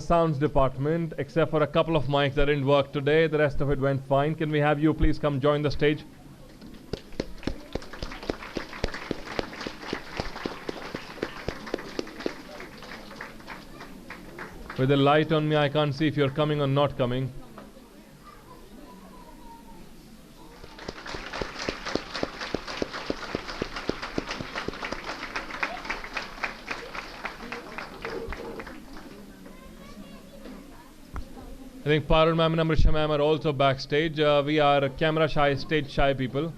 sounds department, except for a couple of mics that didn't work today. The rest of it went fine. Can we have you please come join the stage? With the light on me, I can't see if you're coming or not coming. I think Parul ma'am and Amrisha ma'am are also backstage. We are camera shy, stage shy people.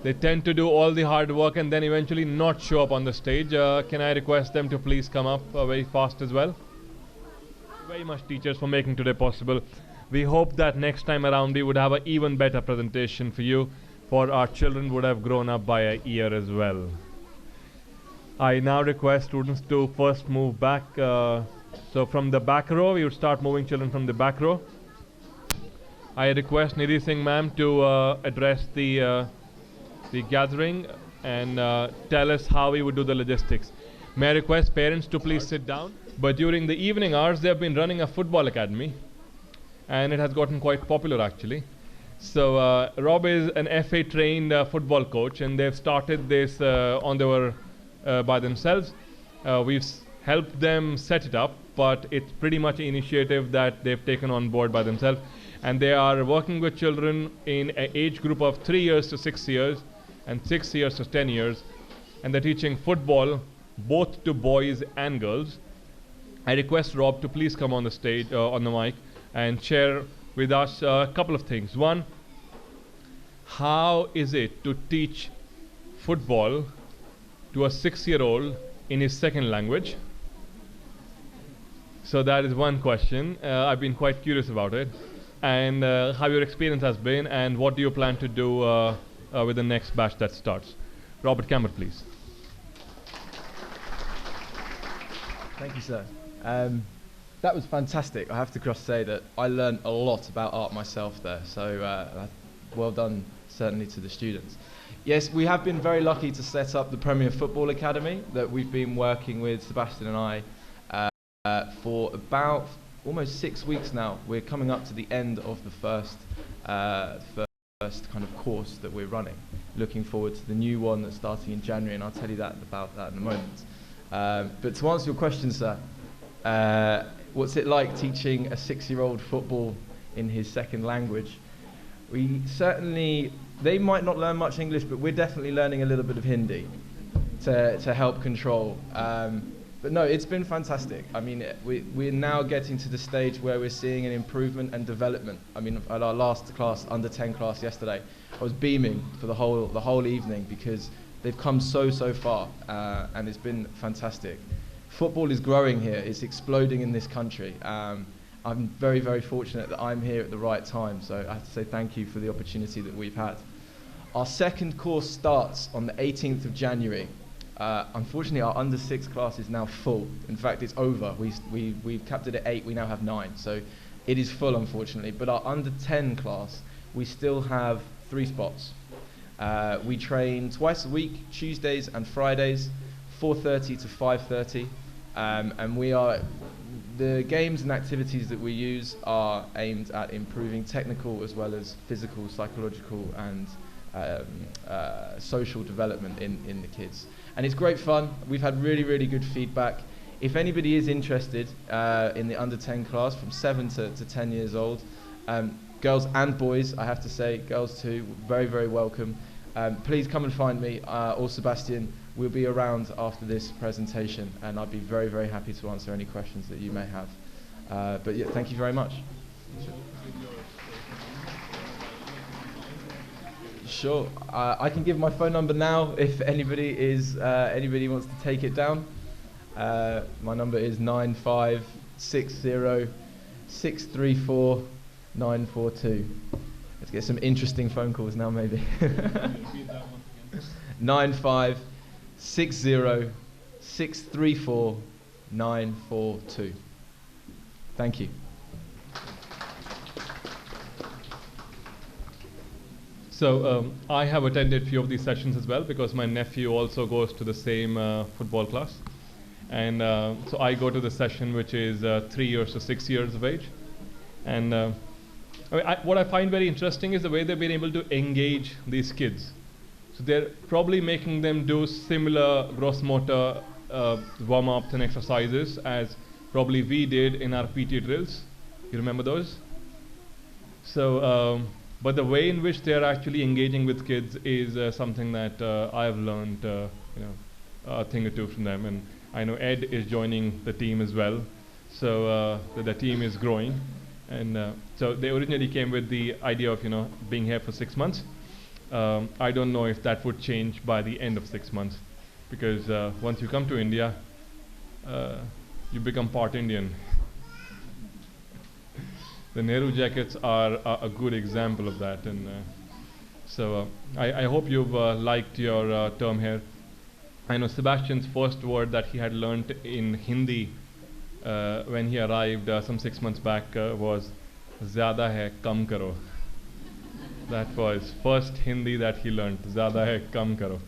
They tend to do all the hard work and then eventually not show up on the stage. Can I request them to please come up very fast as well? Very much teachers for making today possible. We hope that next time around we would have an even better presentation for you, for our children would have grown up by a year as well. I now request students to first move back. So from the back row, we would start moving children from the back row. I request Nidhi Singh ma'am to address the gathering and tell us how we would do the logistics. May I request parents to please sit down. But during the evening hours, they have been running a football academy, and it has gotten quite popular actually. So Rob is an FA trained football coach, and they've started this on their by themselves. We've helped them set it up, but it's pretty much an initiative that they've taken on board by themselves, and they are working with children in an age group of 3 years to 6 years and 6 years to 10 years, and they're teaching football both to boys and girls. I request Rob to please come on the stage, on the mic, and share with us a couple of things. One, how is it to teach football to a 6-year-old in his second language? So that is one question. I've been quite curious about it. And how your experience has been, and what do you plan to do with the next batch that starts? Robert Campbell, please. Thank you, sir. That was fantastic. I have to say that I learned a lot about art myself there, so well done certainly to the students. Yes, we have been very lucky to set up the Premier Football Academy that we've been working with Sebastian and I for about almost 6 weeks now. We're coming up to the end of the first kind of course that we're running. Looking forward to the new one that's starting in January, and I'll tell you about that in a moment. But to answer your question, sir, what's it like teaching a 6-year-old football in his second language? They might not learn much English, but we're definitely learning a little bit of Hindi to help control. But no, it's been fantastic. I mean, we're now getting to the stage where we're seeing an improvement and development. I mean, at our last class, under 10 class yesterday, I was beaming for the whole evening because they've come so far, and it's been fantastic. Football is growing here. It's exploding in this country. I'm very fortunate that I'm here at the right time, so I have to say thank you for the opportunity that we've had. Our second course starts on the 18th of January. Unfortunately, our under 6 class is now full. In fact, it's over. We've capped it at 8, we now have 9, so it is full, unfortunately. But our under 10 class, we still have 3 spots. We train twice a week, Tuesdays and Fridays, 4:30 to 5:30, and the games and activities that we use are aimed at improving technical as well as physical, psychological, and social development in the kids. And it's great fun. We've had really good feedback. If anybody is interested in the under 10 class from 7 to 10 years old, girls and boys, I have to say, girls too, very welcome. Please come and find me or Sebastian. We'll be around after this presentation, and I'd be very happy to answer any questions that you may have. But yeah, thank you very much. Sure. I can give my phone number now if anybody wants to take it down. My number is 9560634942. Let's get some interesting phone calls now, maybe. 9560634942. Thank you. So I have attended a few of these sessions as well because my nephew also goes to the same football class. And so I go to the session which is 3 years to 6 years of age. And what I find very interesting is the way they've been able to engage these kids. So they're probably making them do similar gross motor warm-ups and exercises as probably we did in our PT drills. You remember those? So, but the way in which they're actually engaging with kids is something that I've learned, a thing or two from them. And I know Ed is joining the team as well. So the team is growing. And so they originally came with the idea of, being here for 6 months. I don't know if that would change by the end of 6 months, because once you come to India, you become part Indian. The Nehru jackets are a good example of that, and so I hope you've liked your term here. I know Sebastian's first word that he had learnt in Hindi when he arrived some 6 months back was "Zyada hai, kam karo." That was first Hindi that he learnt. "Zyada hai, kam karo."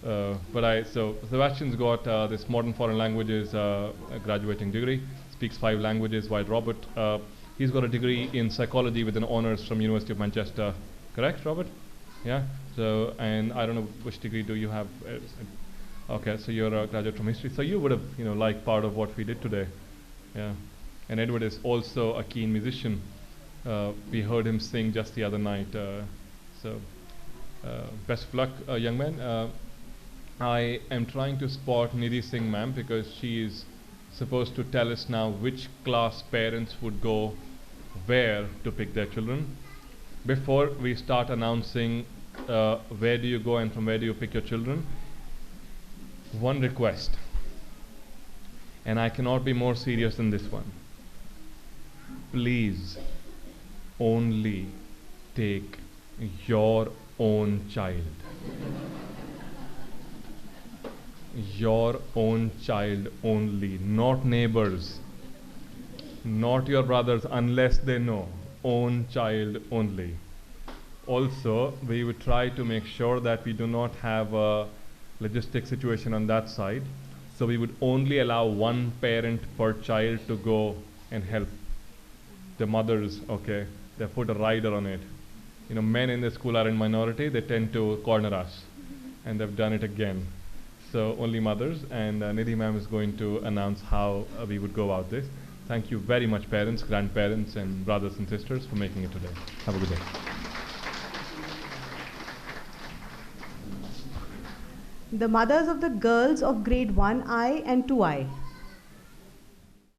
So Sebastian's got this modern foreign languages graduating degree, speaks 5 languages, while Robert, he's got a degree in psychology with an honors from University of Manchester. Correct, Robert? Yeah. So, and I don't know which degree do you have. Okay, so you're a graduate from history. So you would have, liked part of what we did today. Yeah. And Edward is also a keen musician. We heard him sing just the other night. So best of luck, young man. I am trying to spot Nidhi Singh ma'am, because she is supposed to tell us now which class parents would go where to pick their children. Before we start announcing where do you go and from where do you pick your children, one request, and I cannot be more serious than this one. Please only take your own child. Your own child only, not neighbors, not your brothers unless they know. Own child only. Also, we would try to make sure that we do not have a logistic situation on that side. So we would only allow one parent per child to go and help the mothers. Okay, they put a rider on it. Men in the school are in minority. They tend to corner us, and they've done it again. So only mothers, and Nidhi ma'am is going to announce how we would go about this. Thank you very much, parents, grandparents, and brothers and sisters, for making it today. Have a good day. The mothers of the girls of grade 1I and 2I.